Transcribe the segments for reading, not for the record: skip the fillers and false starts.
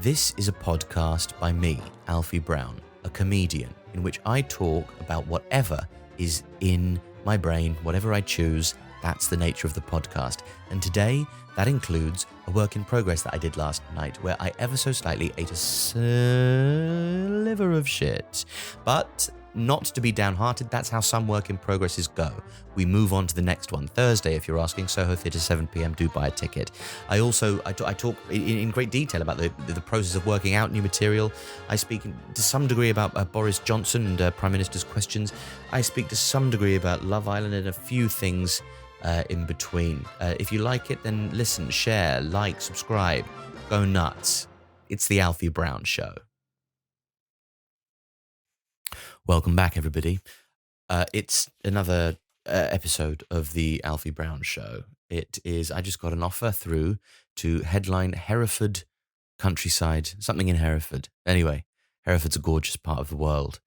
This is a podcast by me, Alfie Brown, a comedian, in which I talk about whatever is in my brain, whatever I choose. That's the nature of the podcast. And today, that includes a work in progress that I did last night, where I ever so slightly ate a sliver of shit. But not to be downhearted, that's how some work in progresses go. We move on to the next one. Thursday, if you're asking, Soho Theatre, 7 p.m, do buy a ticket. I talk in great detail about the process of working out new material. I speak to some degree about Boris Johnson and Prime Minister's questions. I speak to some degree about Love Island and a few things in between. If you like it, then listen, share, like, subscribe, go nuts. It's the Alfie Brown Show. Welcome back, everybody. It's another episode of the Alfie Brown Show. It is, I just got an offer through to headline Hereford countryside, something in Hereford. Anyway, Hereford's a gorgeous part of the world.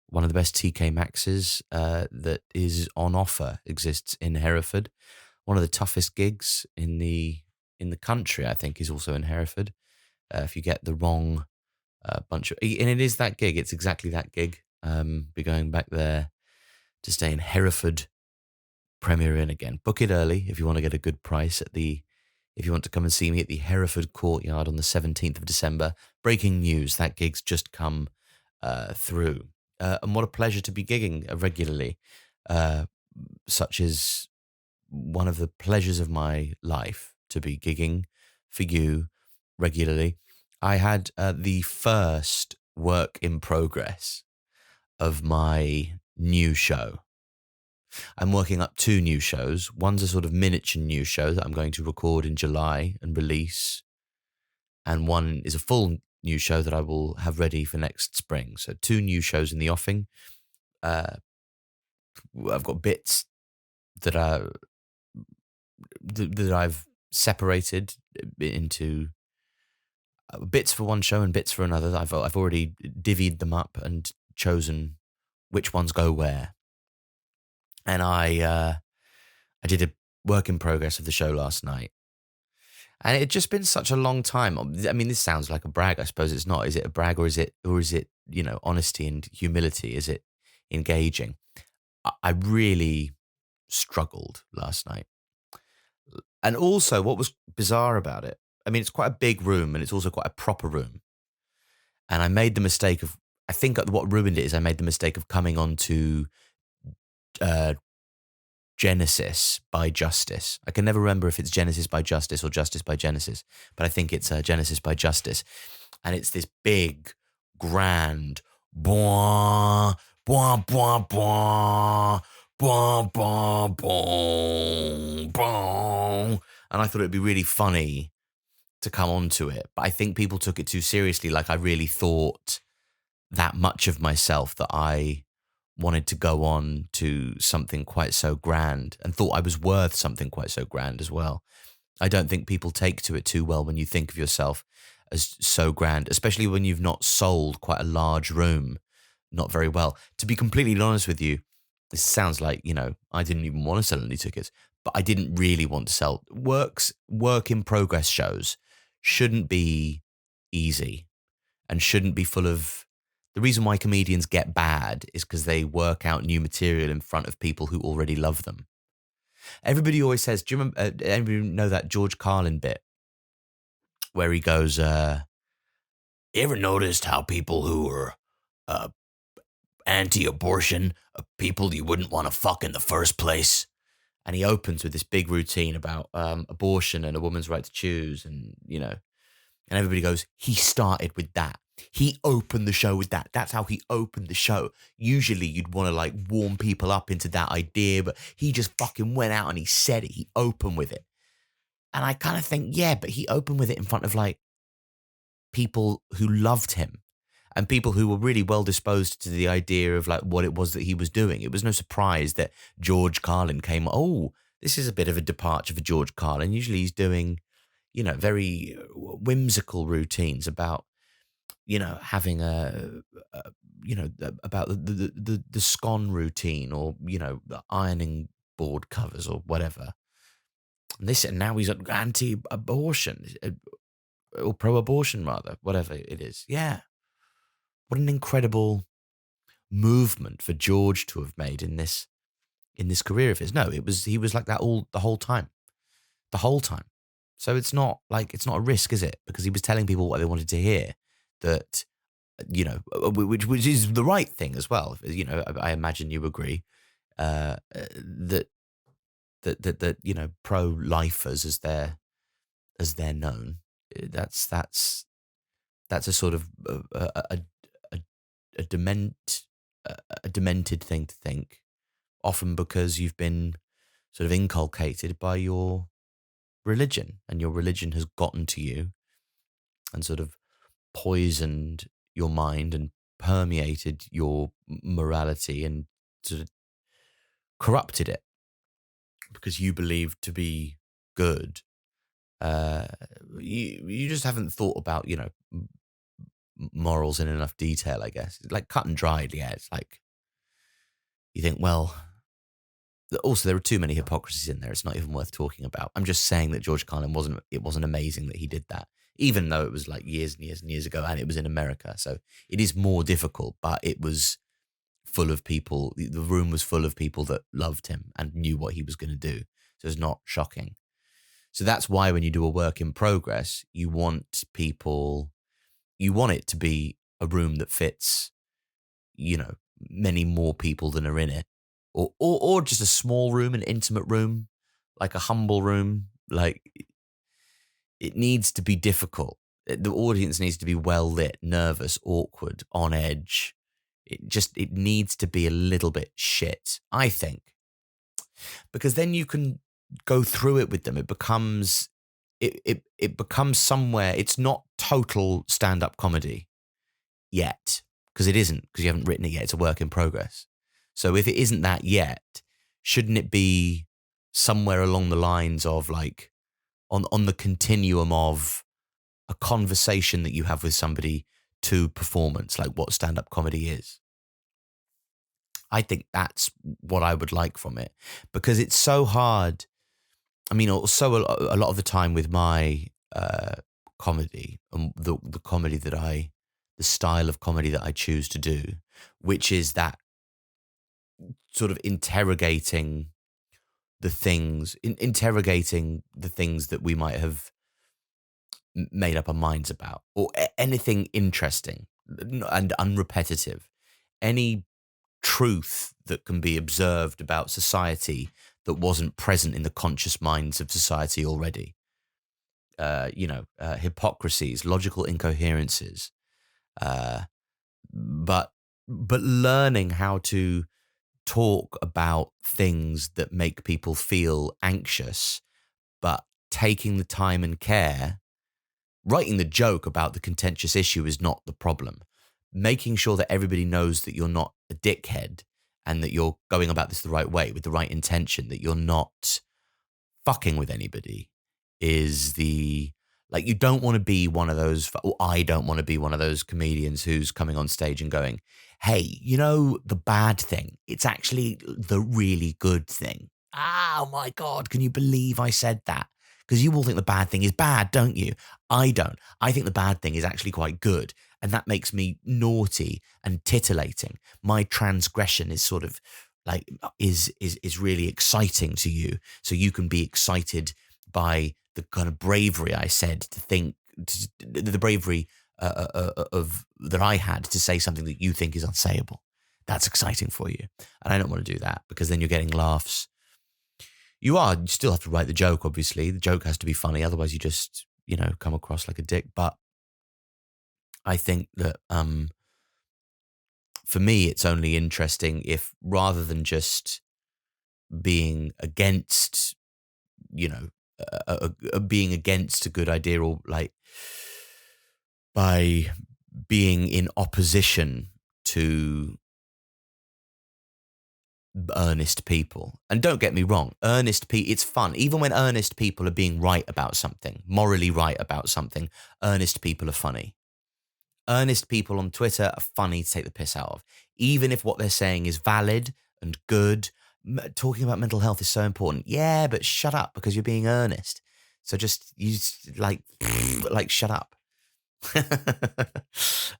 One of the best TK Maxes that is on offer exists in Hereford. One of the toughest gigs in the country, I think, is also in Hereford. If you get the wrong bunch of, and it is that gig. It's exactly that gig. Be going back there to stay in Hereford Premier Inn again. Book it early if you want to get a good price if you want to come and see me at the Hereford Courtyard on the 17th of December. Breaking news, that gig's just come through. And what a pleasure to be gigging regularly. Such is one of the pleasures of my life, to be gigging for you regularly. I had the first work in progress of my new show. I'm working up two new shows. One's a sort of miniature new show that I'm going to record in July and release. And one is a full new show that I will have ready for next spring. So two new shows in the offing. I've got bits that I've separated into bits for one show and bits for another. I've already divvied them up and chosen which ones go where. And I did a work in progress of the show last night. And it had just been such a long time. I mean, this sounds like a brag. I suppose it's not. Is it a brag or is it honesty and humility? Is it engaging? I really struggled last night. And also what was bizarre about it, I mean, it's quite a big room and it's also quite a proper room. And I made the mistake of, I think what ruined it is I made the mistake of coming on to Genesis by Justice. I can never remember if it's Genesis by Justice or Justice by Genesis, but I think it's Genesis by Justice. And it's this big, grand, bwah, bwah, bwah, bwah, bwah, bwah, bwah, bwah. And I thought it'd be really funny to come onto it. But I think people took it too seriously, like I really thought that much of myself that I wanted to go on to something quite so grand and thought I was worth something quite so grand as well. I don't think people take to it too well when you think of yourself as so grand, especially when you've not sold quite a large room, not very well. To be completely honest with you, this sounds like, I didn't even want to sell any tickets, but I didn't really want to sell. Work in progress shows shouldn't be easy and shouldn't be full of. The reason why comedians get bad is because they work out new material in front of people who already love them. Everybody always says, do you remember, anybody know that George Carlin bit where he goes, you ever noticed how people who are anti-abortion are people you wouldn't want to fuck in the first place? And he opens with this big routine about abortion and a woman's right to choose and everybody goes, he started with that. He opened the show with that. That's how he opened the show. Usually you'd want to warm people up into that idea, but he just fucking went out and he said it. He opened with it. And I kind of think, yeah, but he opened with it in front of people who loved him and people who were really well disposed to the idea of what it was that he was doing. It was no surprise that George Carlin came, this is a bit of a departure for George Carlin. Usually he's doing, very whimsical routines about, having about the scone routine or, the ironing board covers or whatever. And now he's anti-abortion. or pro-abortion rather, whatever it is. Yeah. What an incredible movement for George to have made in this career of his. No, he was like that the whole time. The whole time. So it's not a risk, is it? Because he was telling people what they wanted to hear. That, which is the right thing as well. I imagine you agree that pro-lifers as they're known, that's a sort of a demented thing to think, often because you've been sort of inculcated by your religion, and your religion has gotten to you and sort of poisoned your mind and permeated your morality and sort of corrupted it because you believe to be good. You just haven't thought about, morals in enough detail, I guess. It's like cut and dried, yeah. It's like you think, well, also there are too many hypocrisies in there. It's not even worth talking about. I'm just saying that George Carlin wasn't amazing that he did that, even though it was like years and years and years ago and it was in America. So it is more difficult, but it was full of people. The room was full of people that loved him and knew what he was going to do. So it's not shocking. So that's why when you do a work in progress, you want it to be a room that fits, many more people than are in it, or just a small room, an intimate room, like a humble room. Like, it needs to be difficult. The audience needs to be well lit, nervous, awkward, on edge. It needs to be a little bit shit, I think, because then you can go through it with them. It becomes somewhere. It's not total stand-up comedy yet, because it isn't, because you haven't written it yet. It's a work in progress. So if it isn't that yet, shouldn't it be somewhere along the lines of like on the continuum of a conversation that you have with somebody to performance, like what stand-up comedy is? I think that's what I would like from it, because it's so hard. I mean, also a lot of the time with my comedy and the comedy the style of comedy that I choose to do, which is that sort of interrogating the things that we might have made up our minds about, or anything interesting and unrepetitive, any truth that can be observed about society that wasn't present in the conscious minds of society already. Hypocrisies, logical incoherences, but learning how to talk about things that make people feel anxious, but taking the time and care. Writing the joke about the contentious issue is not the problem. Making sure that everybody knows that you're not a dickhead and that you're going about this the right way with the right intention, that you're not fucking with anybody, is you don't want to be one of those, or I don't want to be one of those comedians who's coming on stage and going, hey, the bad thing, it's actually the really good thing. Oh my God, can you believe I said that? Because you all think the bad thing is bad, don't you? I don't. I think the bad thing is actually quite good. And that makes me naughty and titillating. My transgression is sort of like, is really exciting to you. So you can be excited by the kind of bravery I said the bravery of that I had to say something that you think is unsayable. That's exciting for you. And I don't want to do that, because then you're getting laughs. You still have to write the joke, obviously. The joke has to be funny. Otherwise you just, come across like a dick. But I think that for me, it's only interesting if, rather than just being against, being against a good idea, or like by being in opposition to earnest people. And don't get me wrong, it's fun. Even when earnest people are being right about something, morally right about something, earnest people are funny. Earnest people on Twitter are funny to take the piss out of. Even if what they're saying is valid and good. Talking about mental health is so important. Yeah, but shut up, because you're being earnest. So like shut up.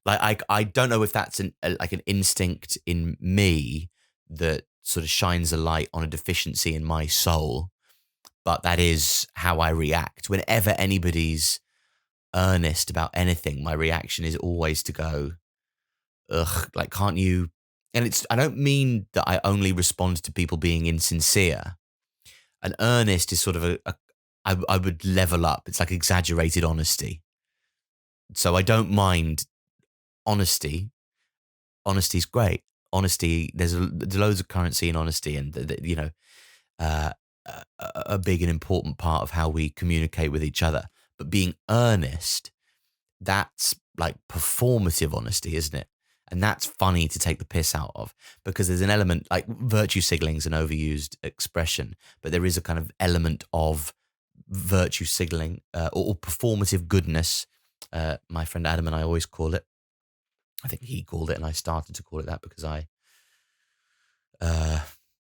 Like I don't know if that's like an instinct in me that sort of shines a light on a deficiency in my soul, but that is how I react whenever anybody's earnest about anything. My reaction is always to go, ugh, like, can't you? And I don't mean that I only respond to people being insincere. An earnest is sort of I would level up. It's like exaggerated honesty. So I don't mind honesty. Honesty is great. Honesty, there's loads of currency in honesty, and uh, a big and important part of how we communicate with each other. But being earnest, that's like performative honesty, isn't it? And that's funny to take the piss out of, because there's an element like virtue signaling is an overused expression, but there is a kind of element of virtue signaling or performative goodness. My friend Adam and I always call it. I think he called it, and I started to call it that because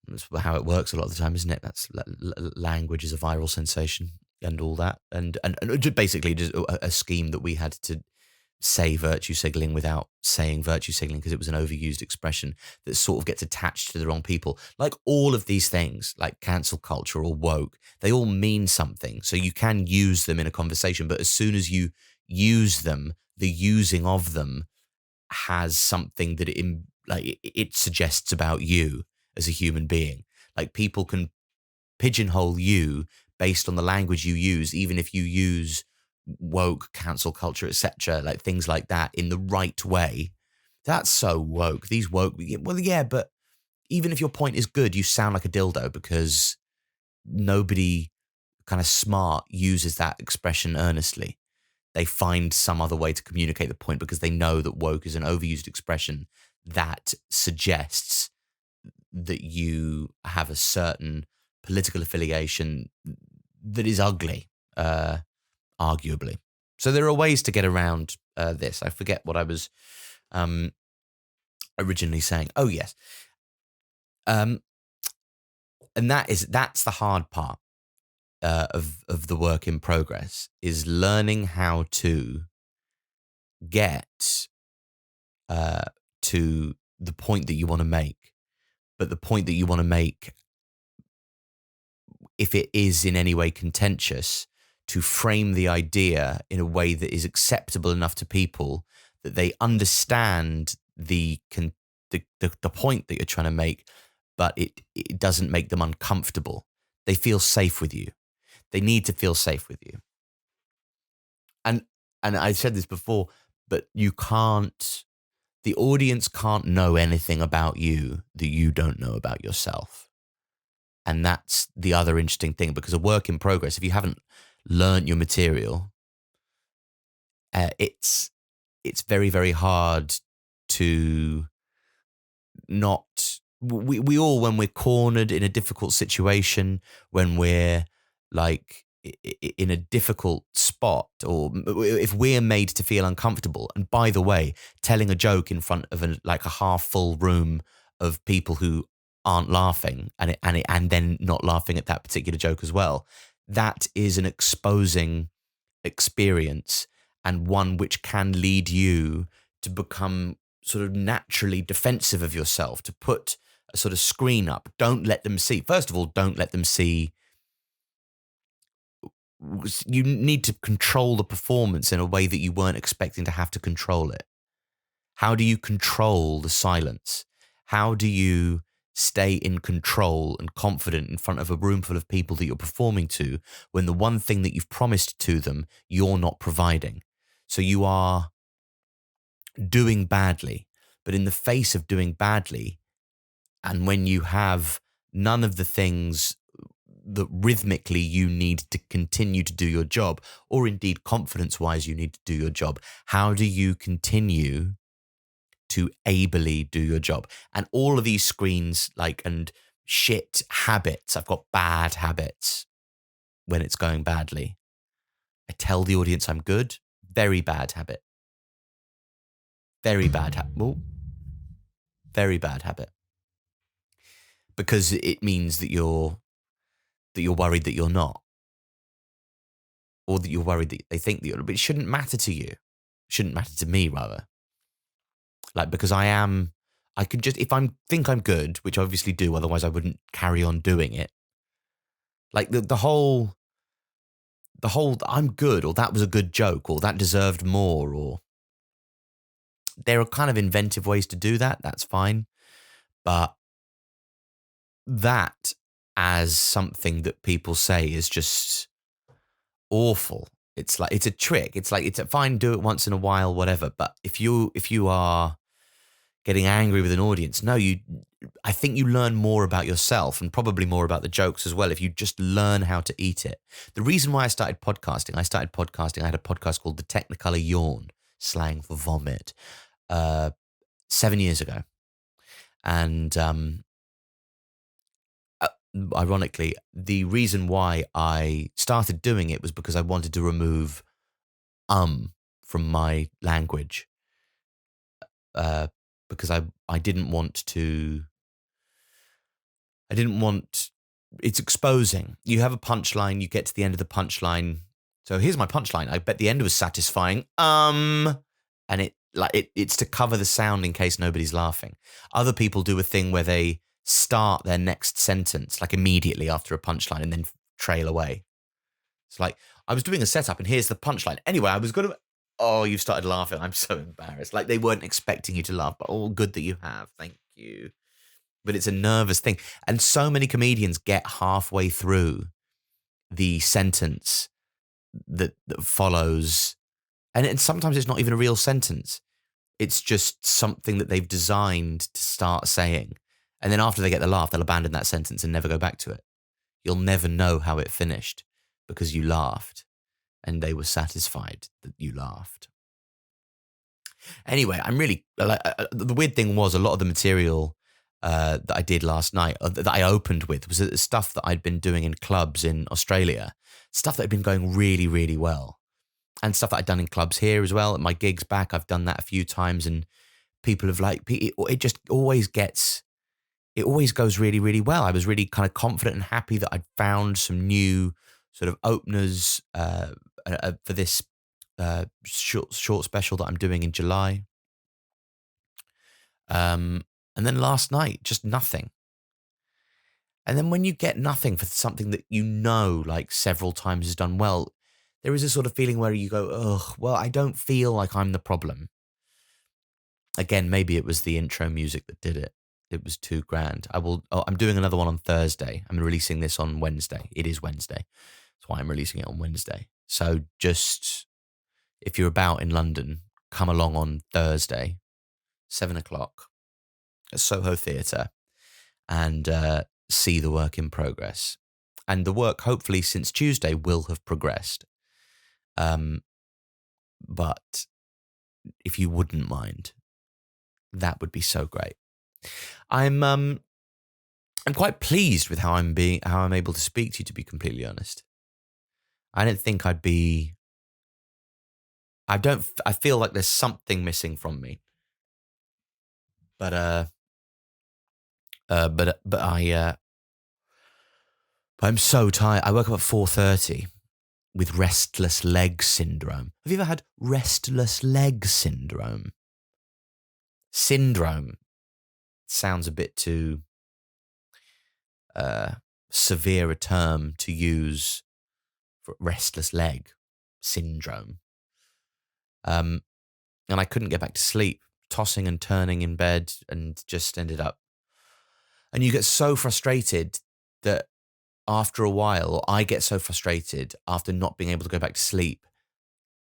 that's how it works a lot of the time, isn't it? That's language is a viral sensation and all that, and basically just a scheme that we had to say virtue signaling without saying virtue signaling because it was an overused expression that sort of gets attached to the wrong people. Like all of these things, like cancel culture or woke, they all mean something. So you can use them in a conversation, but as soon as you use them, the using of them has something that it suggests about you as a human being. Like people can pigeonhole you based on the language you use, even if you use woke, cancel culture, etc., like things like that in the right way. That's so woke. These woke, well, yeah, but even if your point is good, you sound like a dildo because nobody kind of smart uses that expression earnestly. They find some other way to communicate the point because they know that woke is an overused expression that suggests that you have a certain political affiliation that is ugly, arguably. So there are ways to get around this. I forget what I was originally saying. Oh yes, and that's the hard part of the work in progress, is learning how to get to the point that you want to make, but the point that you want to make, if it is in any way contentious, to frame the idea in a way that is acceptable enough to people that they understand the point that you're trying to make, but it doesn't make them uncomfortable. They feel safe with you. They need to feel safe with you. And I said this before, but the audience can't know anything about you that you don't know about yourself. And that's the other interesting thing, because a work in progress, if you haven't learned your material, it's very, very hard to not. We all, when we're cornered in a difficult situation, when we're like in a difficult spot, or if we're made to feel uncomfortable. And by the way, telling a joke in front of a half full room of people who aren't laughing, and then not laughing at that particular joke as well, that is an exposing experience, and one which can lead you to become sort of naturally defensive of yourself, to put a sort of screen up. Don't let them see. First of all, don't let them see. You need to control the performance in a way that you weren't expecting to have to control it. How do you control the silence? How do you stay in control and confident in front of a room full of people that you're performing to, when the one thing that you've promised to them, you're not providing? So you are doing badly, but in the face of doing badly, and when you have none of the things that rhythmically you need to continue to do your job, or indeed confidence-wise you need to do your job, how do you continue to ably do your job? And all of these screens, and shit habits. I've got bad habits when it's going badly. I tell the audience I'm good. Very bad habit. Very bad habit. Well, very bad habit. Because it means that you're worried that you're not. or that you're worried that they think that you're, but it shouldn't matter to you. It shouldn't matter to me, rather. Like, because I could just, if I think I'm good, which I obviously do, otherwise I wouldn't carry on doing it. Like the whole I'm good, or that was a good joke, or that deserved more, or there are kind of inventive ways to do that. That's fine. But that as something that people say is just awful. It's like, it's a trick. It's like, it's a fine, do it once in a while, whatever. But if you are getting angry with an audience, no, I think you learn more about yourself and probably more about the jokes as well if you just learn how to eat it. The reason why I started podcasting, I had a podcast called The Technicolor Yawn, slang for vomit, 7 years ago. And ironically, the reason why I started doing it was because I wanted to remove from my language. Because I didn't want, it's exposing. You have a punchline, you get to the end of the punchline. So here's my punchline. I bet the end was satisfying. And it's to cover the sound in case nobody's laughing. Other people do a thing where they start their next sentence like immediately after a punchline and then trail away. It's like, I was doing a setup and here's the punchline. Anyway, I was going to, oh, you've started laughing. I'm so embarrassed. Like, they weren't expecting you to laugh, but all good that you have. Thank you. But it's a nervous thing. And so many comedians get halfway through the sentence that follows. And sometimes it's not even a real sentence. It's just something that they've designed to start saying. And then after they get the laugh, they'll abandon that sentence and never go back to it. You'll never know how it finished because you laughed. And they were satisfied that you laughed. Anyway, I'm really, the weird thing was a lot of the material that I did last night, that I opened with, was stuff that I'd been doing in clubs in Australia, stuff that had been going really, really well, and stuff that I'd done in clubs here as well. At my gigs back, I've done that a few times, and people have it just always goes really, really well. I was really kind of confident and happy that I'd found some new sort of openers for this short special that I'm doing in July. And then last night, just nothing. And then when you get nothing for something that you know, like several times has done well, there is a sort of feeling where you go, ugh, well, I don't feel like I'm the problem. Again, maybe it was the intro music that did it. It was too grand. I'm doing another one on Thursday. I'm releasing this on Wednesday. It is Wednesday. That's why I'm releasing it on Wednesday. So just, if you're about in London, come along on Thursday, 7:00 at Soho Theatre, and see the work in progress. And the work, hopefully, since Tuesday will have progressed. But if you wouldn't mind, that would be so great. I'm quite pleased with how I'm able to speak to you, to be completely honest. I didn't think I'd be. I feel like there's something missing from me. But I'm so tired. I woke up at 4:30 with restless leg syndrome. Have you ever had restless leg syndrome? Syndrome sounds a bit too severe a term to use for restless leg syndrome. And I couldn't get back to sleep, tossing and turning in bed, and just ended up. And you get so frustrated that after a while, or I get so frustrated after not being able to go back to sleep,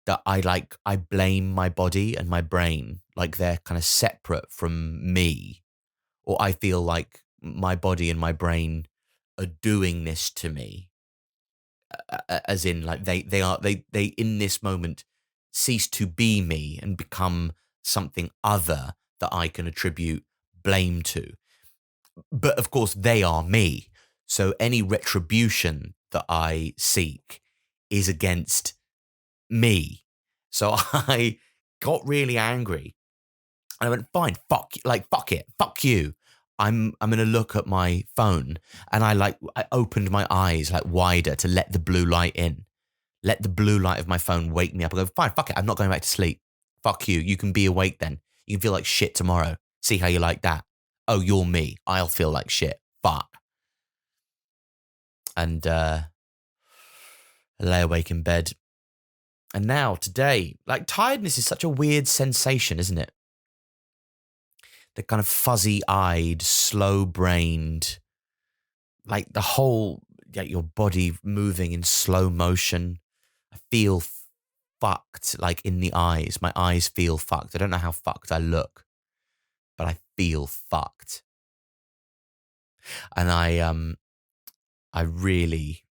that I blame my body and my brain, like they're kind of separate from me, or I feel like my body and my brain are doing this to me, as in like they in this moment cease to be me and become something other that I can attribute blame to. But of course, they are me. So any retribution that I seek is against me. So I got really angry. And I went, fine, fuck it, fuck you. I'm going to look at my phone. And I opened my eyes like wider to let the blue light in. Let the blue light of my phone wake me up. I go, fine, fuck it. I'm not going back to sleep. Fuck you. You can be awake then. You can feel like shit tomorrow. See how you like that. Oh, you're me. I'll feel like shit. Fuck. And I lay awake in bed. And now, today, like tiredness is such a weird sensation, isn't it? The kind of fuzzy-eyed, slow-brained, like the whole, like your body moving in slow motion. I feel fucked, like in the eyes. My eyes feel fucked. I don't know how fucked I look, but I feel fucked. And I really,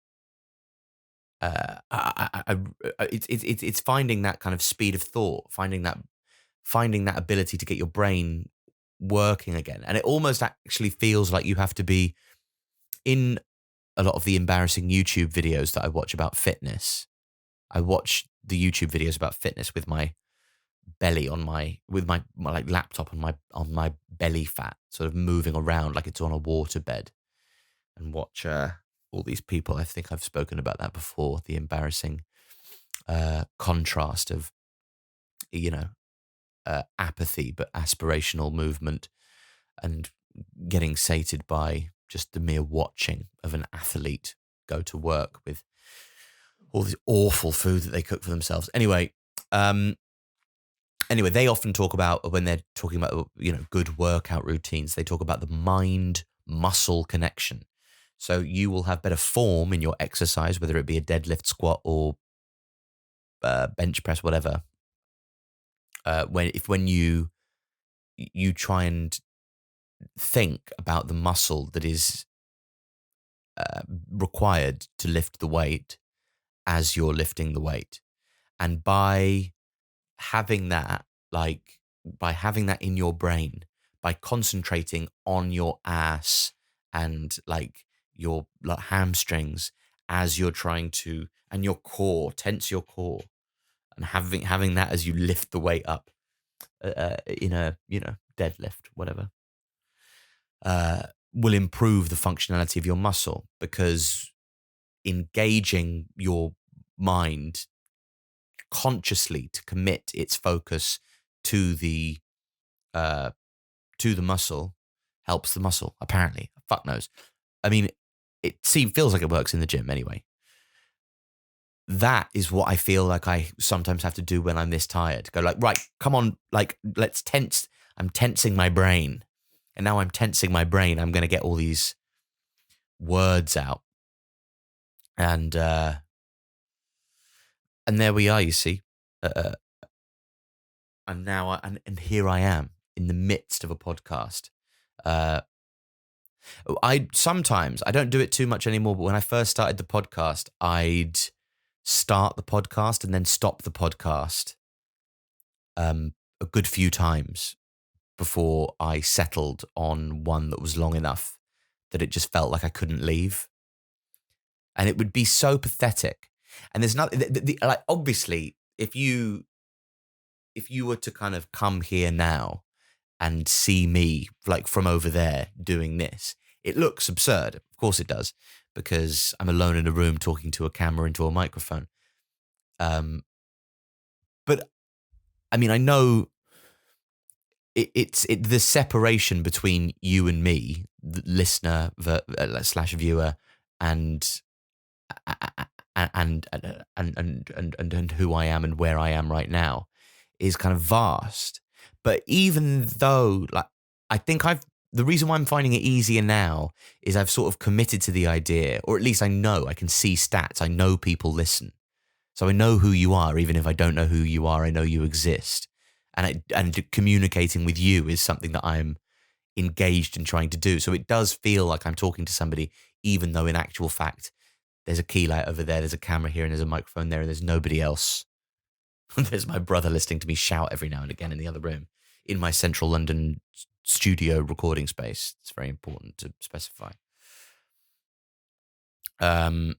it's finding that kind of speed of thought, finding that ability to get your brain working again. And it almost actually feels like you have to be in a lot of the embarrassing YouTube videos that I watch about fitness. I watch the YouTube videos about fitness with my belly on my like laptop on my belly fat, sort of moving around like it's on a waterbed, and watch all these people. I think I've spoken about that before. The embarrassing contrast of apathy but aspirational movement, and getting sated by just the mere watching of an athlete go to work with all this awful food that they cook for themselves. Anyway, they often talk about, when they're talking about, good workout routines, they talk about the mind-muscle connection. So you will have better form in your exercise, whether it be a deadlift, squat, or bench press, whatever. When you try and think about the muscle that is required to lift the weight as you're lifting the weight, and by having that in your brain, by concentrating on your ass and like your hamstrings as you're trying to, and your core, tense your core, and having that as you lift the weight up in a deadlift, whatever, will improve the functionality of your muscle, because engaging your mind consciously to commit its focus to the muscle helps the muscle, apparently. Fuck knows. I mean, feels like it works in the gym anyway. That is what I feel like I sometimes have to do when I'm this tired. Go like, right, come on, like, let's tense. I'm tensing my brain. And now I'm tensing my brain. I'm going to get all these words out. And there we are, you see. And now, and here I am in the midst of a podcast. I don't do it too much anymore, but when I first started the podcast, I'd start the podcast and then stop the podcast a good few times before I settled on one that was long enough that it just felt like I couldn't leave. And it would be so pathetic. And there's not, like, obviously, if you were to kind of come here now and see me like from over there doing this, it looks absurd. Of course it does, because I'm alone in a room talking to a camera into a microphone. But I mean, I know it's the separation between you and me, the listener slash viewer, and who I am and where I am right now is kind of vast. But even though, like, I think the reason why I'm finding it easier now is I've sort of committed to the idea, or at least I know, I can see stats. I know people listen. So I know who you are, even if I don't know who you are, I know you exist. And communicating with you is something that I'm engaged in trying to do. So it does feel like I'm talking to somebody, even though in actual fact, there's a key light over there, there's a camera here, and there's a microphone there, and there's nobody else. There's my brother listening to me shout every now and again in the other room, in my central London studio recording space. It's very important to specify. And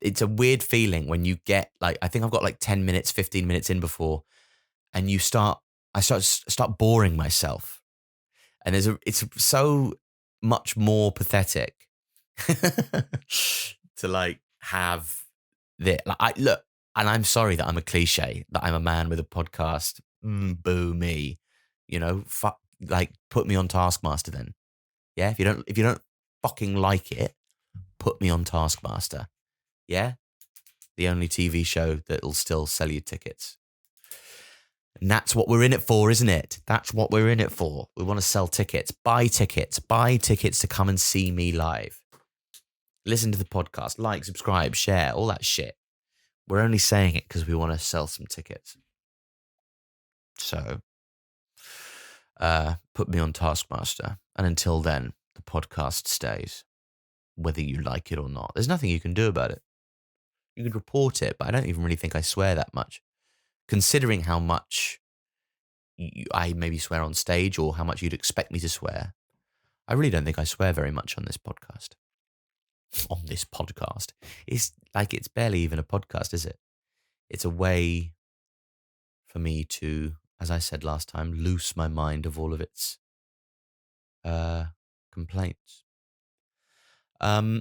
it's a weird feeling when you get, like, I think I've got like 10 minutes, 15 minutes in before, and I start boring myself. And it's so much more pathetic to like have Look, and I'm sorry that I'm a cliche, that I'm a man with a podcast. Boo me, fuck. Like, put me on Taskmaster then. Yeah, if you don't fucking like it, put me on Taskmaster. Yeah, the only TV show that'll still sell you tickets. And that's what we're in it for, isn't it? That's what we're in it for. We want to sell tickets, buy tickets to come and see me live. Listen to the podcast, like, subscribe, share, all that shit. We're only saying it because we want to sell some tickets. So, put me on Taskmaster. And until then, the podcast stays, whether you like it or not. There's nothing you can do about it. You could report it, but I don't even really think I swear that much. Considering how much I maybe swear on stage or how much you'd expect me to swear, I really don't think I swear very much on this podcast. On this podcast. It's barely even a podcast, is it? It's a way for me to, as I said last time, loose my mind of all of its complaints. I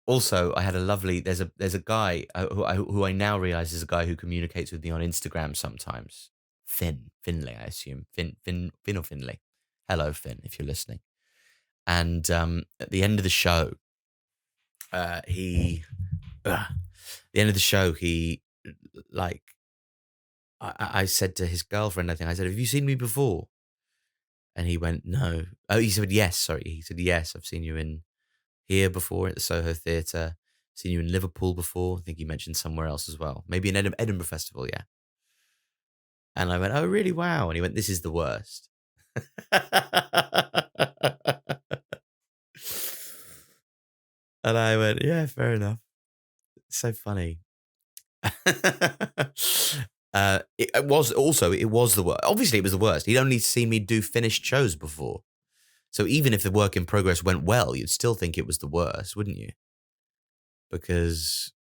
had a lovely. There's a guy who I now realize is a guy who communicates with me on Instagram sometimes. Finley, I assume. Finn or Finley. Hello, Finn, if you're listening. And at the end of the show, he like, I said to his girlfriend, I think I said, "Have you seen me before?" And he went, "No." Oh, he said, "Yes." Sorry, he said, "Yes, I've seen you in here before at the Soho Theatre. Seen you in Liverpool before. I think you mentioned somewhere else as well. Maybe in Edinburgh Festival, yeah." And I went, "Oh, really? Wow." And he went, "This is the worst." And I went, "Yeah, fair enough." It's so funny. It was the worst. Obviously, it was the worst. He'd only seen me do finished shows before. So even if the work in progress went well, you'd still think it was the worst, wouldn't you? Because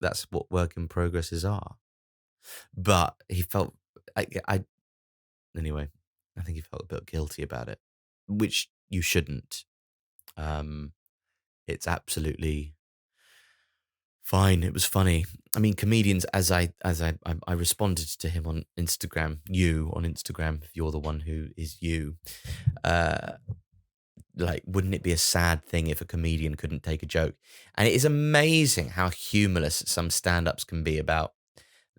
that's what work in progresses are. But he felt, anyway, I think he felt a bit guilty about it, which you shouldn't. It's absolutely fine. It was funny. I mean, comedians, as I responded to him on Instagram, if you're the one who is you, wouldn't it be a sad thing if a comedian couldn't take a joke? And it is amazing how humorless some stand-ups can be about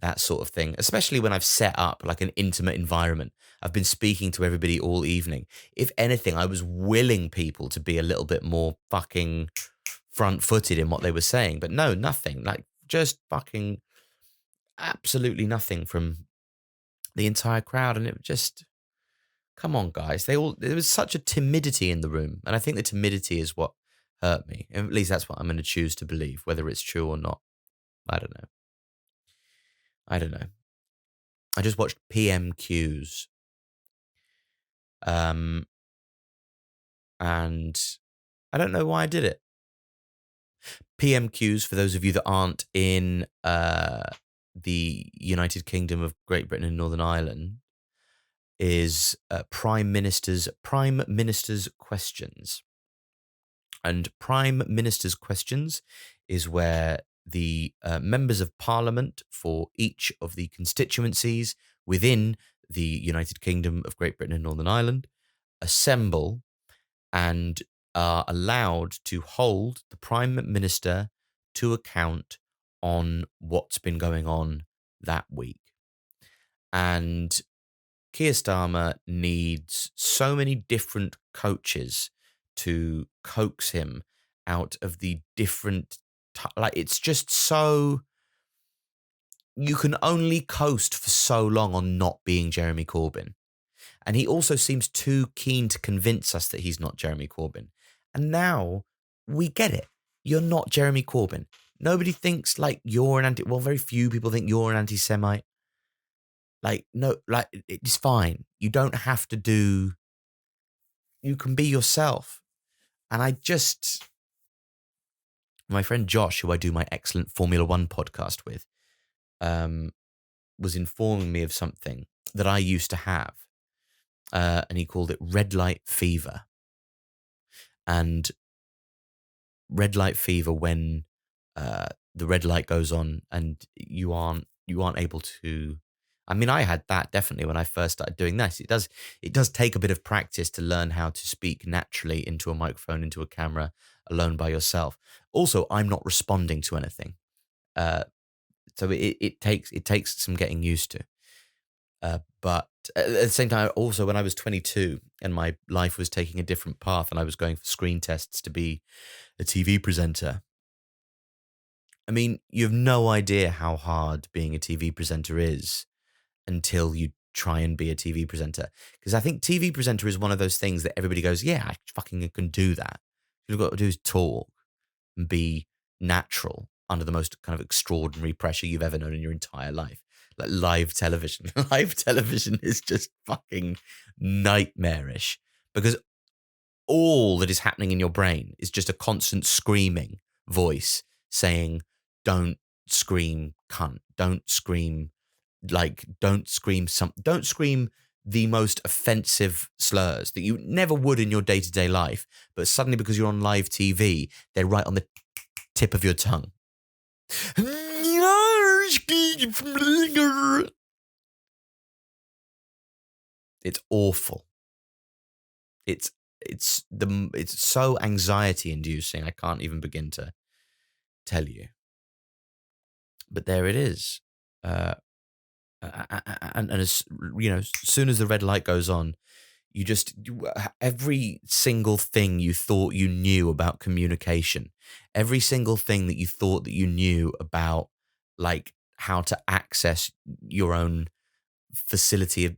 that sort of thing, especially when I've set up like an intimate environment. I've been speaking to everybody all evening. If anything, I was willing people to be a little bit more fucking front-footed in what they were saying, but no, nothing. Like, just fucking absolutely nothing from the entire crowd. And it just, come on, guys. There was such a timidity in the room. And I think the timidity is what hurt me. At least that's what I'm going to choose to believe, whether it's true or not. I don't know. I just watched PMQs. And I don't know why I did it. PMQs, for those of you that aren't in the United Kingdom of Great Britain and Northern Ireland, is Prime Minister's Questions. And Prime Minister's Questions is where the members of Parliament for each of the constituencies within the United Kingdom of Great Britain and Northern Ireland assemble and are allowed to hold the Prime Minister to account on what's been going on that week. And Keir Starmer needs so many different coaches to coax him out of the different... it's just so... You can only coast for so long on not being Jeremy Corbyn. And he also seems too keen to convince us that he's not Jeremy Corbyn. And now we get it. You're not Jeremy Corbyn. Nobody thinks like you're an very few people think you're an anti-Semite. No, it's fine. You don't have to do... You can be yourself. And my friend Josh, who I do my excellent Formula One podcast with, was informing me of something that I used to have. And he called it red light fever. And red light fever when the red light goes on and you aren't able to. I mean, I had that definitely when I first started doing this. It does take a bit of practice to learn how to speak naturally into a microphone, into a camera, alone by yourself. Also, I'm not responding to anything, uh, so it takes some getting used to. But at the same time, also when I was 22 and my life was taking a different path, and I was going for screen tests to be a TV presenter. I mean, you have no idea how hard being a TV presenter is until you try and be a TV presenter. Because I think TV presenter is one of those things that everybody goes, yeah, I fucking can do that. You've got to do is talk and be natural under the most kind of extraordinary pressure you've ever known in your entire life. Like live television. Live television is just fucking nightmarish because all that is happening in your brain is just a constant screaming voice saying, don't scream cunt, don't scream don't scream the most offensive slurs that you never would in your day-to-day life, but suddenly because you're on live TV, they're right on the tip of your tongue. It's awful. It's so anxiety inducing. I can't even begin to tell you. But there it is. And as you know, as soon as the red light goes on, every single thing you thought you knew about communication, every single thing that you thought that you knew about, like how to access your own facility of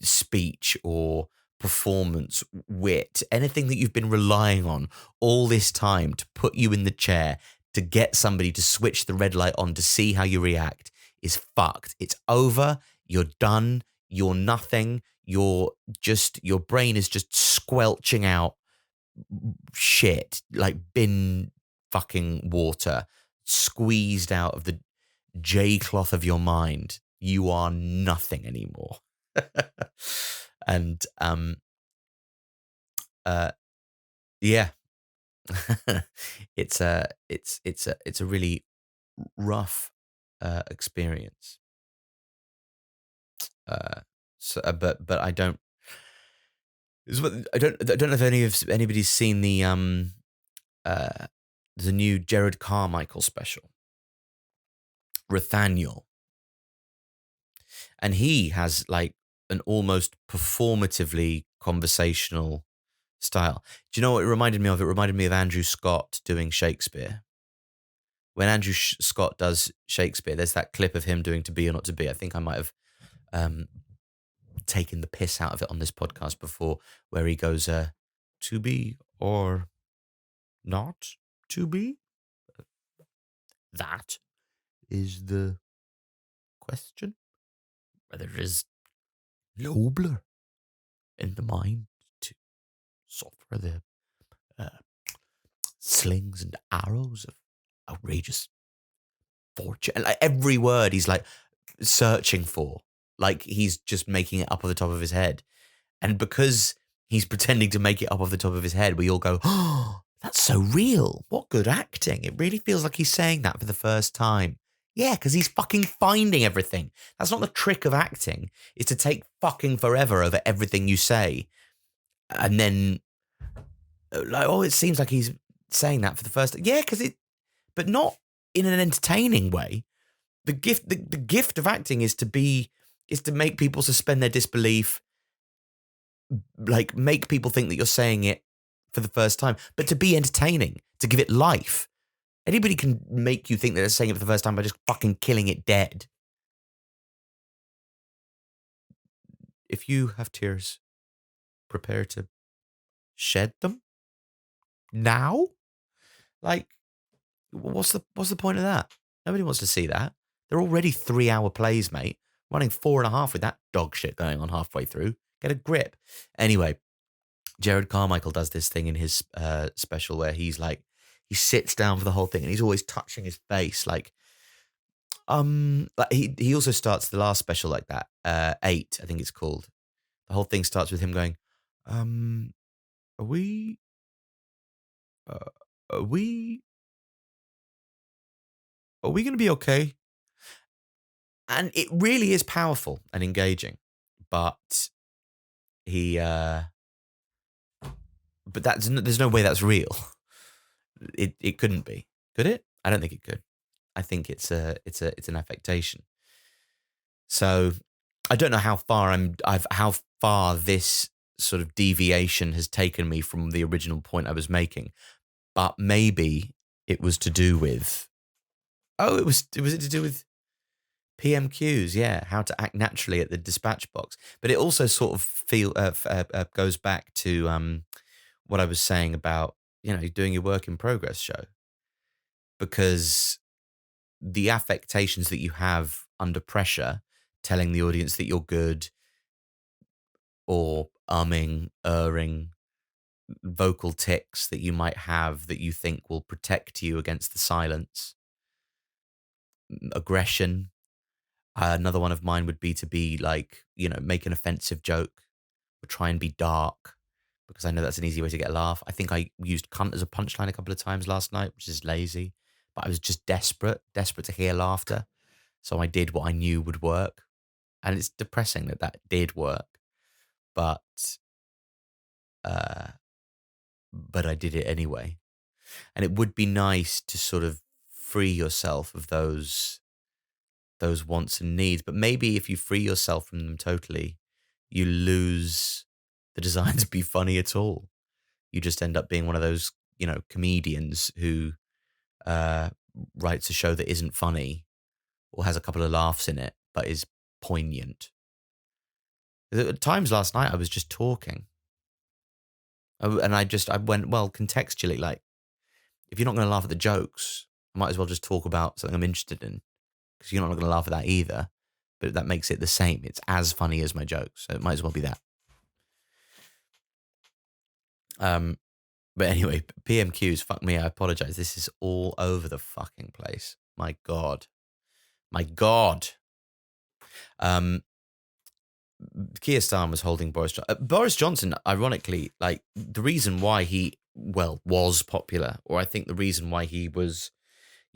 speech or performance, wit, anything that you've been relying on all this time to put you in the chair to get somebody to switch the red light on to see how you react is fucked. It's over. You're done. You're nothing. Your brain is just squelching out shit like bin fucking water squeezed out of the J cloth of your mind. You are nothing anymore. And yeah. It's a really rough experience. But I don't know if anybody's seen the new Jared Carmichael special, Rathaniel, and he has like an almost performatively conversational style. Do you know what it reminded me of? It reminded me of Andrew Scott doing Shakespeare. When Andrew Scott does Shakespeare, there's that clip of him doing "To Be or Not to Be." I think I might have taken the piss out of it on this podcast before, where he goes, "To be or not to be? That is the question. Whether it is nobler in the mind to suffer the slings and arrows of outrageous fortune." Like every word he's like searching for, like he's just making it up off the top of his head. And because he's pretending to make it up off the top of his head, we all go, "Oh, that's so real. What good acting. It really feels like he's saying that for the first time." Yeah, because he's fucking finding everything. That's not the trick of acting. It's to take fucking forever over everything you say. And then, like, oh, it seems like he's saying that for the first time. Yeah, but not in an entertaining way. The gift of acting is to make people suspend their disbelief, like make people think that you're saying it for the first time, but to be entertaining, to give it life. Anybody can make you think that they're saying it for the first time by just fucking killing it dead. If you have tears, prepare to shed them now. Like, what's the point of that? Nobody wants to see that. They're already 3-hour plays, mate. Running 4.5 with that dog shit going on halfway through. Get a grip. Anyway, Jared Carmichael does this thing in his special where he's like, he sits down for the whole thing and he's always touching his face, like he also starts the last special like that, 8, I think it's called. The whole thing starts with him going, are we, are we Are we going to be okay? And it really is powerful and engaging. But he, but there's no way that's real. It couldn't be. Could it? I don't think it could. I think it's an affectation. So I don't know how far this sort of deviation has taken me from the original point I was making, but maybe it was to do with. Oh, was it to do with PMQs? Yeah, how to act naturally at the dispatch box. But it also sort of goes back to what I was saying about doing your work in progress show, because the affectations that you have under pressure, telling the audience that you're good, or umming, erring, vocal tics that you might have that you think will protect you against the silence, aggression. Another one of mine would be to be like, make an offensive joke or try and be dark, because I know that's an easy way to get a laugh. I think I used cunt as a punchline a couple of times last night, which is lazy, but I was just desperate to hear laughter. So I did what I knew would work. And it's depressing that did work, but I did it anyway. And it would be nice to sort of free yourself of those wants and needs. But maybe if you free yourself from them totally, you lose the desire to be funny at all. You just end up being one of those, comedians who writes a show that isn't funny or has a couple of laughs in it, but is poignant. At times last night, I was just talking. And I went, well, contextually, like, if you're not going to laugh at the jokes, I might as well just talk about something I'm interested in, because you're not going to laugh at that either. But that makes it the same. It's as funny as my jokes. So it might as well be that. But anyway, PMQs, fuck me, I apologize. This is all over the fucking place. My God. Keir Starmer was holding Boris Johnson. Boris Johnson, ironically, like, the reason why he, was popular, or I think the reason why he was,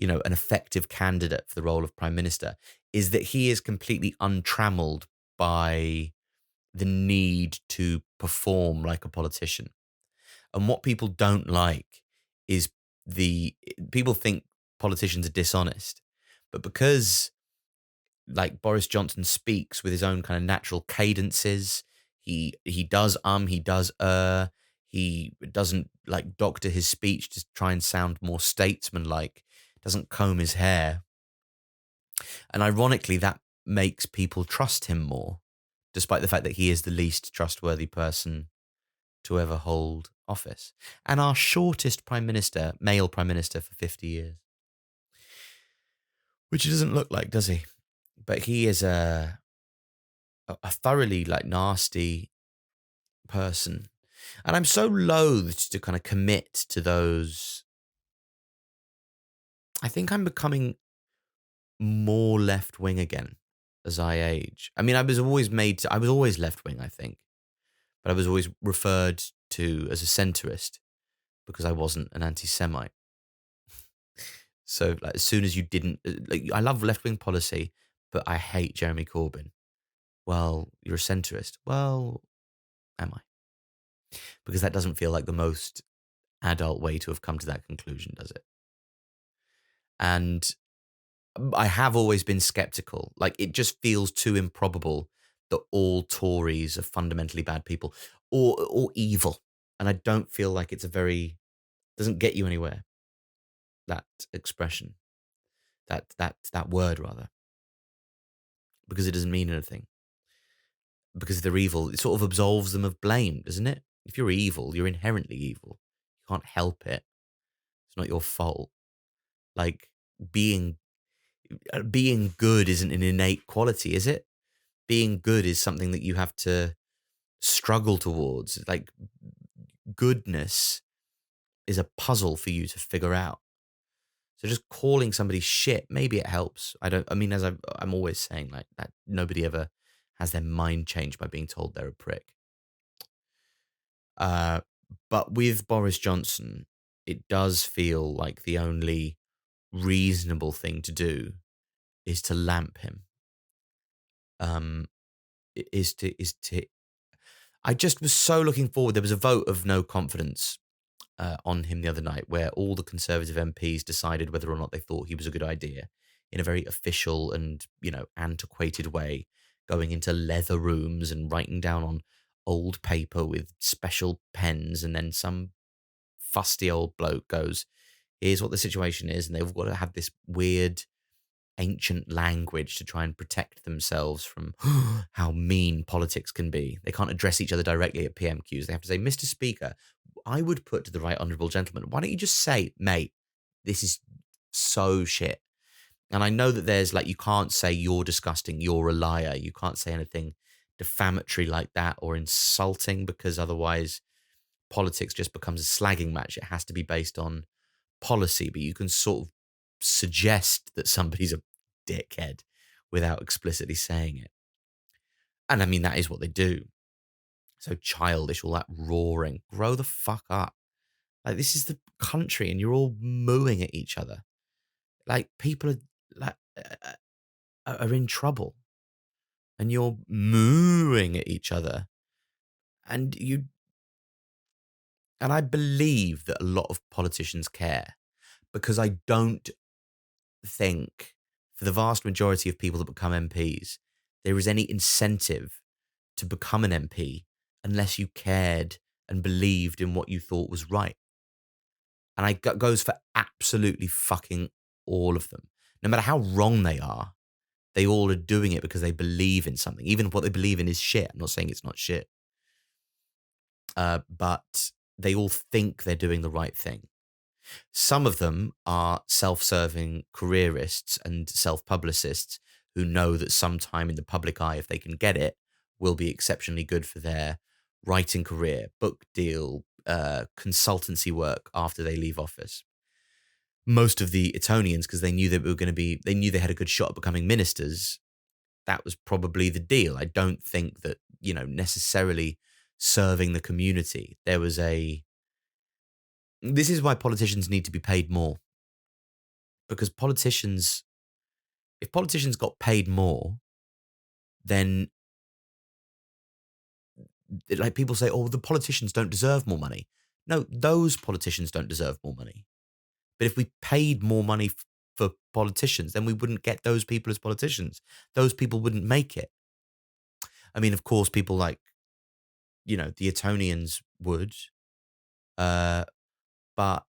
an effective candidate for the role of Prime Minister, is that he is completely untrammeled by the need to perform like a politician. And what people don't like is people think politicians are dishonest, but because, like, Boris Johnson speaks with his own kind of natural cadences, he does he does he doesn't like doctor his speech to try and sound more statesman-like, doesn't comb his hair, and ironically that makes people trust him more, despite the fact that he is the least trustworthy person to ever hold office, and our shortest male prime minister for 50 years, which he doesn't look like, does he? But he is a thoroughly, like, nasty person, and I'm so loath to kind of commit to those. I think I'm becoming more left wing again as I age. I mean, I was always left wing, I think, but I was always referred to as a centrist because I wasn't an anti-Semite. So, like, as soon as you didn't, like, I love left wing policy, but I hate Jeremy Corbyn. Well, you're a centrist. Well, am I? Because that doesn't feel like the most adult way to have come to that conclusion, does it? And I have always been skeptical. Like, it just feels too improbable that all Tories are fundamentally bad people or evil. And I don't feel like doesn't get you anywhere. That expression, that word rather, because it doesn't mean anything. Because if they're evil, it sort of absolves them of blame, doesn't it? If you're evil, you're inherently evil. You can't help it. It's not your fault. Like, being good isn't an innate quality, is it? Being good is something that you have to struggle towards. Like, goodness is a puzzle for you to figure out. So just calling somebody shit, maybe it helps. As I'm always saying, like, that nobody ever has their mind changed by being told they're a prick. But with Boris Johnson, it does feel like the only reasonable thing to do is to lamp him. Is to. I just was so looking forward. There was a vote of no confidence on him the other night, where all the Conservative MPs decided whether or not they thought he was a good idea, in a very official and antiquated way, going into leather rooms and writing down on old paper with special pens, and then some fusty old bloke goes, "Here's what the situation is," and they've got to have this weird ancient language to try and protect themselves from how mean politics can be. They can't address each other directly at PMQs. They have to say, "Mr. Speaker, I would put to the right honourable gentleman, why don't you just say, mate, this is so shit." And I know that there's you can't say "you're disgusting, you're a liar." You can't say anything defamatory like that or insulting, because otherwise politics just becomes a slagging match. It has to be based on policy, but you can sort of suggest that somebody's a dickhead without explicitly saying it. And I mean, that is what they do. So childish, all that roaring. Grow the fuck up. This is the country and you're all mooing at each other. People are in trouble and you're mooing at each other. And I believe that a lot of politicians care, because I don't think, for the vast majority of people that become MPs, there is any incentive to become an MP unless you cared and believed in what you thought was right. And goes for absolutely fucking all of them. No matter how wrong they all are doing it because they believe in something. Even if what they believe in is shit. I'm not saying it's not shit. But they all think they're doing the right thing. Some of them are self-serving careerists and self-publicists who know that sometime in the public eye, if they can get it, will be exceptionally good for their writing career, book deal, consultancy work after they leave office. Most of the Etonians, because they knew they knew they had a good shot at becoming ministers, that was probably the deal. I don't think that, necessarily serving the community. This is why politicians need to be paid more. Because if politicians got paid more, then people say, "Oh, the politicians don't deserve more money." No, those politicians don't deserve more money. But if we paid more money for politicians, then we wouldn't get those people as politicians. Those people wouldn't make it. I mean, of course, people like, the Etonians would, uh, but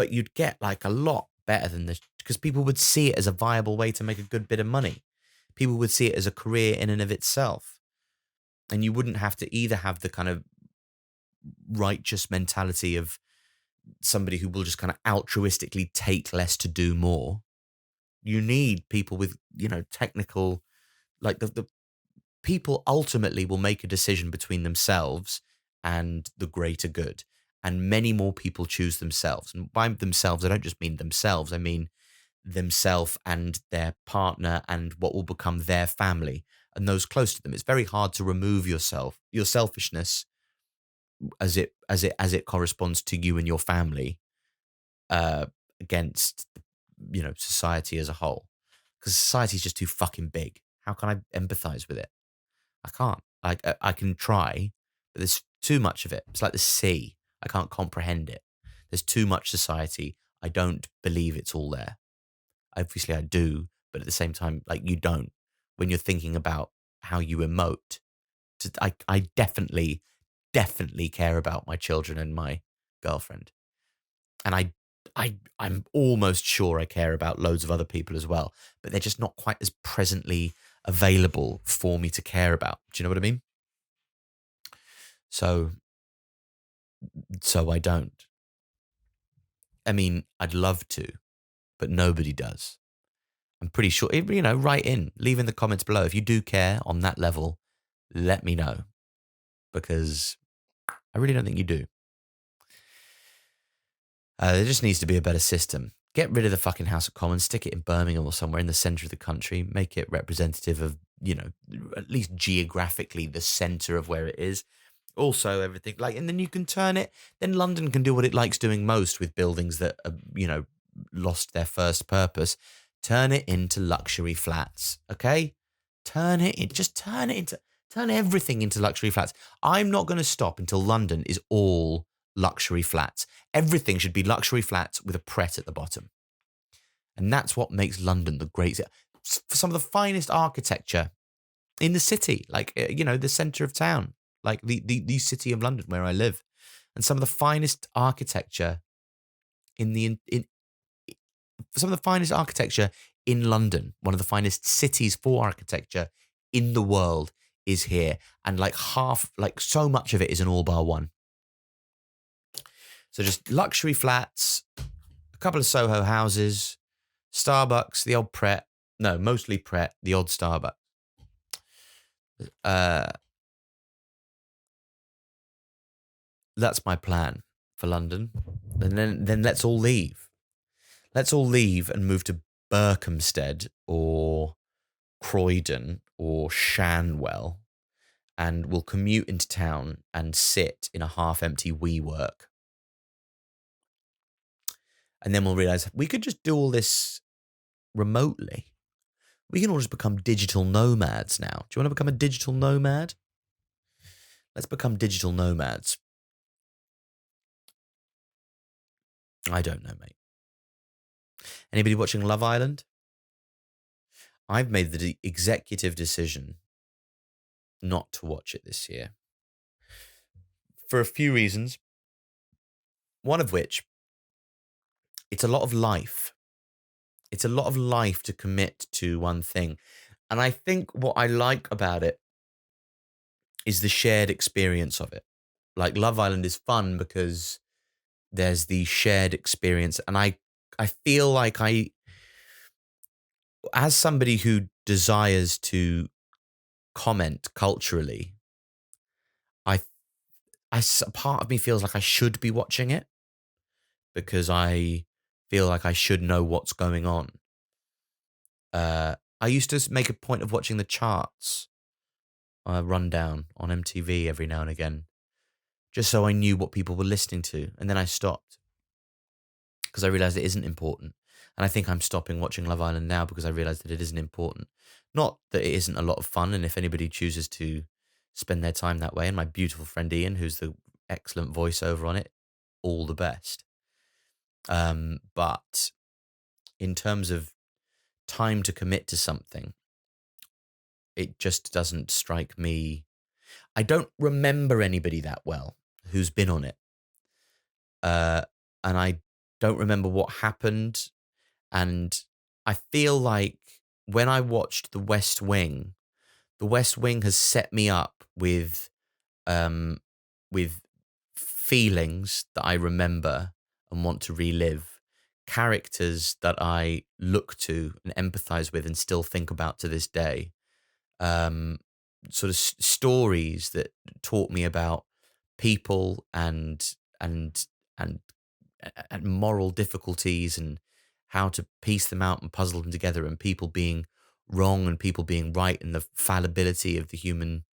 you'd get a lot better than this, because people would see it as a viable way to make a good bit of money. People would see it as a career in and of itself. And you wouldn't have to either have the kind of righteous mentality of somebody who will just kind of altruistically take less to do more. You need people with, technical, the people ultimately will make a decision between themselves and the greater good. And many more people choose themselves. And by themselves, I don't just mean themselves. I mean themselves and their partner and what will become their family and those close to them. It's very hard to remove your selfishness as it corresponds to you and your family against society as a whole, because society is just too fucking big. How can I empathize with it? I can't. I can try, but there's too much of it. It's like the sea. I can't comprehend it. There's too much society. I don't believe it's all there. Obviously I do, but at the same time, you don't. When you're thinking about how you emote, I definitely care about my children and my girlfriend. And I'm almost sure I care about loads of other people as well, but they're just not quite as presently available for me to care about. Do you know what I mean? So I don't. I mean, I'd love to, but nobody does. I'm pretty sure, write in, leave in the comments below. If you do care on that level, let me know, because I really don't think you do. There just needs to be a better system. Get rid of the fucking House of Commons, stick it in Birmingham or somewhere in the centre of the country, make it representative of, at least geographically the centre of where it is. Also, everything and then you can turn it. Then London can do what it likes doing most with buildings that are, lost their first purpose. Turn it into luxury flats, okay? Turn everything into luxury flats. I'm not going to stop until London is all luxury flats. Everything should be luxury flats with a Pret at the bottom. And that's what makes London the great, for some of the finest architecture in the city, like, the centre of town, like the city of London where I live. And some of the finest architecture some of the finest architecture in London, one of the finest cities for architecture in the world is here. And so much of it is an all bar one. So just luxury flats, a couple of Soho houses, Starbucks, the old Pret. No, mostly Pret, the odd Starbucks. That's my plan for London. And then let's all leave. Let's all leave and move to Berkhamsted or Croydon or Shanwell, and we'll commute into town and sit in a half-empty WeWork. And then we'll realise we could just do all this remotely. We can all just become digital nomads now. Do you want to become a digital nomad? Let's become digital nomads. I don't know, mate. Anybody watching Love Island? I've made the executive decision not to watch it this year. For a few reasons. One of which, it's a lot of life. It's a lot of life to commit to one thing. And I think what I like about it is the shared experience of it. Like, Love Island is fun because there's the shared experience. And I feel like as somebody who desires to comment culturally, part of me feels like I should be watching it because I feel like I should know what's going on. I used to make a point of watching the charts rundown on MTV every now and again, just so I knew what people were listening to. And then I stopped because I realized it isn't important. And I think I'm stopping watching Love Island now because I realized that it isn't important. Not that it isn't a lot of fun. And if anybody chooses to spend their time that way, and my beautiful friend Ian, who's the excellent voiceover on it, all the best. But in terms of time to commit to something, it just doesn't strike me. I don't remember anybody that well who's been on it. And I don't remember what happened. And I feel like when I watched The West Wing has set me up with feelings that I remember and want to relive, characters that I look to and empathize with and still think about to this day, sort of stories that taught me about people and moral difficulties and how to piece them out and puzzle them together, and people being wrong and people being right, and the fallibility of the human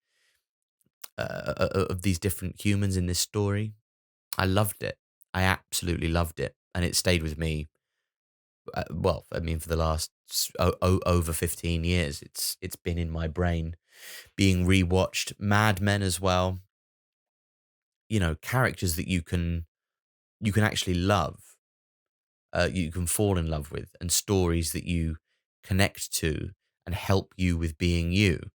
of these different humans in this story. I loved it. I absolutely loved it, and it stayed with me. For the last over 15 years, it's been in my brain, being rewatched. Mad Men as well. Characters that you can actually love, you can fall in love with, and stories that you connect to and help you with being you.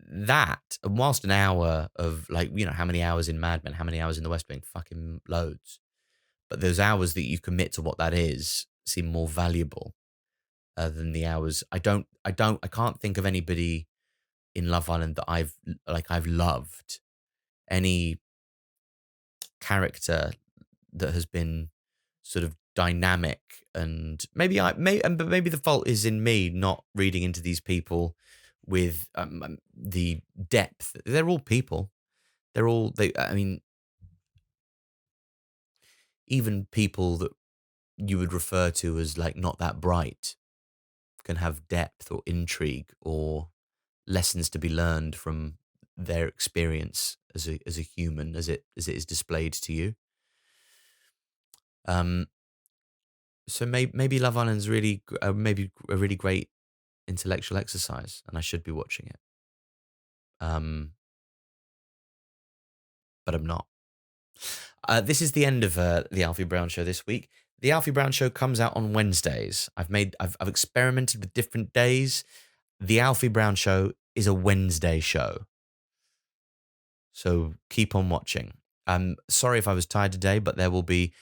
That, and whilst an hour of, how many hours in Mad Men, how many hours in The West Wing? Fucking loads. But those hours that you commit to what that is seem more valuable than the hours. I can't think of anybody in Love Island that I've loved. Any character that has been sort of dynamic, and maybe the fault is in me not reading into these people with the depth. They're all people. Even people that you would refer to as not that bright can have depth or intrigue or lessons to be learned from their experience as a human, as it is displayed to you. So maybe Love Island's really maybe a really great intellectual exercise, and I should be watching it. Um, but I'm not. This is the end of the Alfie Brown Show this week. The Alfie Brown Show comes out on Wednesdays. I've experimented with different days. The Alfie Brown Show is a Wednesday show, so keep on watching. I'm sorry if I was tired today, but there will be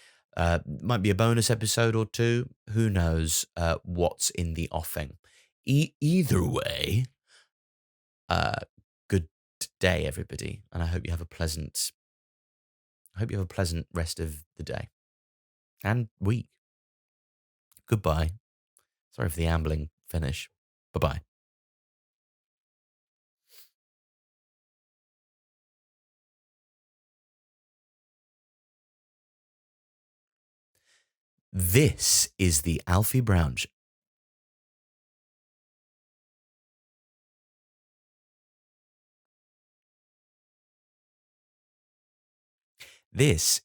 might be a bonus episode or two. Who knows what's in the offing? Either way, uh, good day, everybody, and I hope you have a pleasant. I hope you have a pleasant rest of the day and week. Goodbye. Sorry for the ambling finish. Bye bye. This is the Alfie Brown Show. This